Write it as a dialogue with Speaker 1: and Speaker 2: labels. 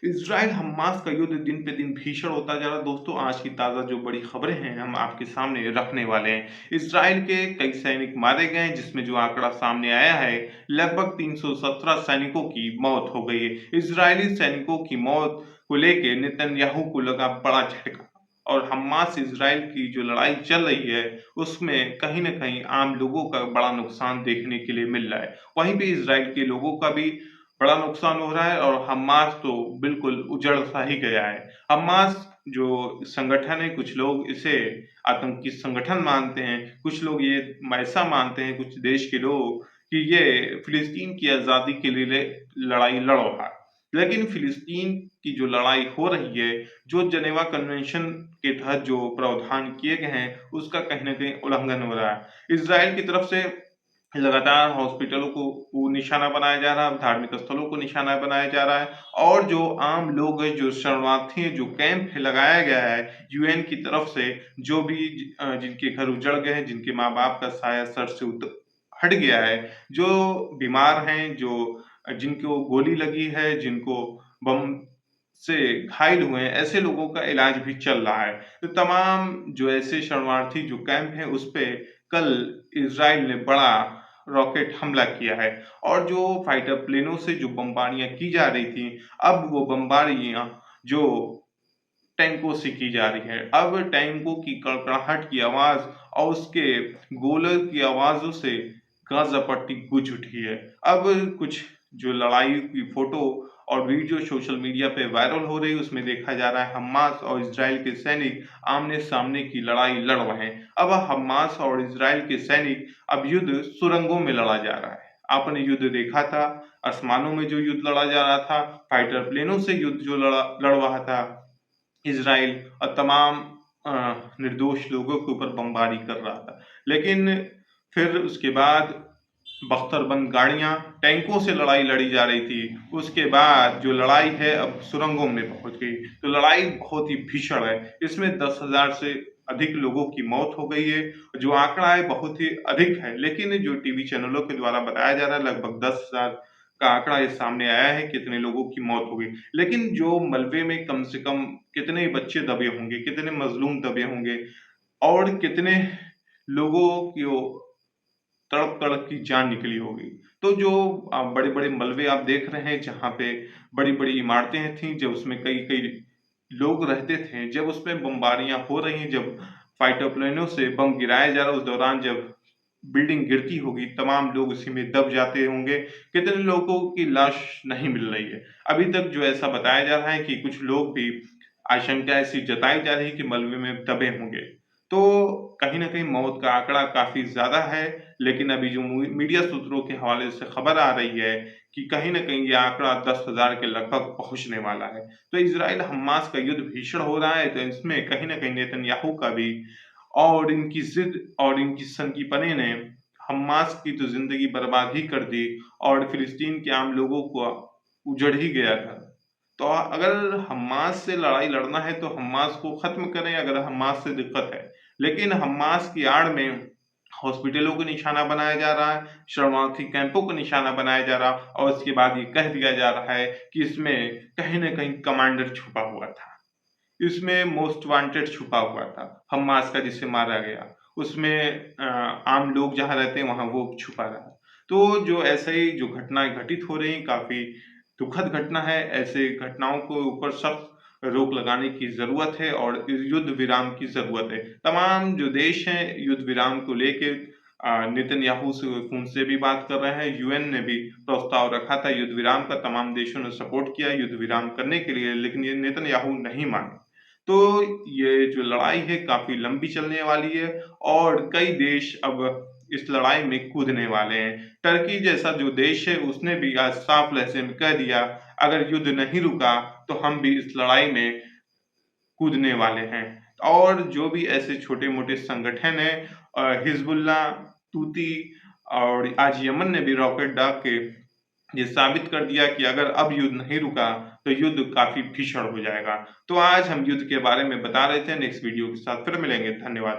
Speaker 1: Israel Hamas का युद्ध दिन पे दिन भीषण होता जा रहा है। दोस्तों, आज की ताज़ा जो बड़ी खबरें हैं, हम आपके सामने रखने वाले हैं। इज़राइल के कई सैनिक मारे गए हैं, जिसमें जो आंकड़ा सामने आया है, लगभग 317 सैनिकों की मौत हो गई है। इज़राइली सैनिकों की मौत को लेके नेतन्याहू को लगा बड़ा झटका और हमास इज़राइल की जो लड़ाई चल रही है, उसमें कहीं न कहीं आम लोगों का बड़ा नुकसान देखने के लिए मिल रहा है। वहीं पे इज़राइल के लोगों का भी बड़ा नुकसान हो रहा है और हमास तो बिल्कुल उजड़ सा ही गया है। हमास जो संगठन है, कुछ लोग इसे आतंकी संगठन मानते हैं, कुछ लोग ये ऐसा मानते हैं, कुछ देश के लोग कि ये फिलिस्तीन की आज़ादी के लिए लड़ाई लड़ रहा है। लेकिन फिलिस्तीन की जो लड़ाई हो रही है, जो जेनेवा कन्वेंशन के तहत जो प्रावधान किए गए हैं, उसका कहीं न कहीं उल्लंघन हो रहा है। इज़राइल की तरफ से लगातार हॉस्पिटलों को निशाना बनाया जा रहा है, धार्मिक स्थलों को निशाना बनाया जा रहा है और जो आम लोग हैं, जो शरणार्थी हैं, जो कैंप लगाया गया है यूएन की तरफ से, जो भी जिनके घर उजड़ गए हैं, जिनके माँ-बाप का साया सर से हट गया है, जो बीमार हैं, जिनको गोली लगी है, जिनको बम से घायल हुए हैं, ऐसे लोगों का इलाज भी चल रहा है। तो तमाम जो ऐसे शरणार्थी जो कैंप हैं, उस पे कल इज़राइल ने बड़ा रॉकेट हमला किया है और जो फाइटर प्लेनों से जो बमबारियां की जा रही थी, अब वो बमबारियां जो टैंकों से की जा रही है। अब टैंकों की कड़कड़ाहट की आवाज और उसके गोले की आवाजों से गाजा पट्टी गूंज उठी है। अब कुछ जो लड़ाई की फोटो और वीडियो सोशल मीडिया पे वायरल हो रही है, उसमें देखा जा रहा है हमास और इजराइल के सैनिक आमने सामने की लड़ाई लड़ रहे हैं। अब हमास और इजराइल के सैनिक अब युद्ध सुरंगों में लड़ा जा रहा है। आपने युद्ध देखा था, आसमानों में जो युद्ध लड़ा जा रहा था, फाइटर प्लेनों से युद्ध जो लड़ रहा था इज़राइल, और तमाम निर्दोष लोगों के ऊपर बमबारी कर रहा था। लेकिन फिर उसके बाद बख्तरबंद गाड़ियाँ, टैंकों से लड़ाई लड़ी जा रही थी। उसके बाद जो लड़ाई है अब सुरंगों में पहुँच गई। तो लड़ाई बहुत ही भीषण है। इसमें 10,000 से अधिक लोगों की मौत हो गई है। जो आंकड़ा है बहुत ही अधिक है, लेकिन जो टीवी चैनलों के द्वारा बताया जा रहा है, लगभग 10,000 का आंकड़ा ये सामने आया है, कितने लोगों की मौत हो गई। लेकिन जो मलबे में कम से कम कितने बच्चे दबे होंगे, कितने मज़लूम दबे होंगे और कितने लोगों की वो तड़प-तड़प की जान निकली होगी। तो जो बड़े-बड़े मलबे आप देख रहे हैं, जहाँ पे बड़ी-बड़ी इमारतें थीं, जब उसमें कई-कई लोग रहते थे, जब उसमें बमबारियाँ हो रही हैं, जब फाइटर प्लेनों से बम गिराया जा रहा है, उस दौरान जब बिल्डिंग गिरती होगी, तमाम लोग उसी में दब जाते होंगे, कितने लोगों की लाश नहीं मिल रही है। अभी तक जो ऐसा बताया जा रहा है कि कुछ लोग भी आशंका ऐसी जताई जा रही है कि मलबे में दबे होंगे। तो कहीं न कहीं मौत का आंकड़ा काफ़ी ज़्यादा है, लेकिन अभी जो मीडिया सूत्रों के हवाले से खबर आ रही है कि कहीं न कहीं ये आंकड़ा 10,000 के लगभग पहुँचने वाला है। तो इज़राइल हमास का युद्ध भीषण हो रहा है, तो इसमें कहीं न कहीं नेतन्याहू का भी और इनकी ज़िद और इनकी सनकीपने ने हमास की तो ज़िंदगी बर्बाद ही कर दी और फ़िलिस्तीन के आम लोगों को उजड़ ही गया था। तो अगर हमास से लड़ाई लड़ना है तो हमास को ख़त्म करें, अगर हमास से दिक्कत है। लेकिन हमास की आड़ में हॉस्पिटलों को निशाना बनाया जा रहा है, शरणार्थी कैंपों को निशाना बनाया जा रहा है और उसके बाद ये कह दिया जा रहा है कि इसमें कहीं न कहीं कमांडर छुपा हुआ था। इसमें मोस्ट वांटेड छुपा हुआ था, हम्मास का जिसे मारा गया। उसमें आम लोग जहाँ रहते हैं वहाँ वो छुपा रहा। तो जो ऐसे ही जो घटनाएँ घटित हो रही हैं, काफ़ी दुखद घटना है। ऐसे घटनाओं के ऊपर सख्त रोक लगाने की ज़रूरत है और युद्ध विराम की ज़रूरत है। तमाम जो देश हैं युद्ध विराम को लेके नेतन्याहू से फ़ोन से भी बात कर रहे हैं। यूएन ने भी प्रस्ताव रखा था युद्ध विराम का, तमाम देशों ने सपोर्ट किया युद्ध विराम करने के लिए, लेकिन ये नेतन्याहू नहीं माने। तो ये जो लड़ाई है काफ़ी लंबी चलने वाली है और कई देश अब इस लड़ाई में कूदने वाले हैं। टर्की जैसा जो देश है उसने भी आज साफ लहज़े में कह दिया, अगर युद्ध नहीं रुका तो हम भी इस लड़ाई में कूदने वाले हैं। और जो भी ऐसे छोटे-मोटे संगठन हैं हिज़्बुल्लाह, तूती और आज यमन ने भी रॉकेट दाग के ये साबित कर दिया कि अगर अब युद्ध नहीं रुका तो युद्ध काफ़ी भीषण हो जाएगा। तो आज हम युद्ध के बारे में बता रहे थे, नेक्स्ट वीडियो के साथ फिर मिलेंगे। धन्यवाद।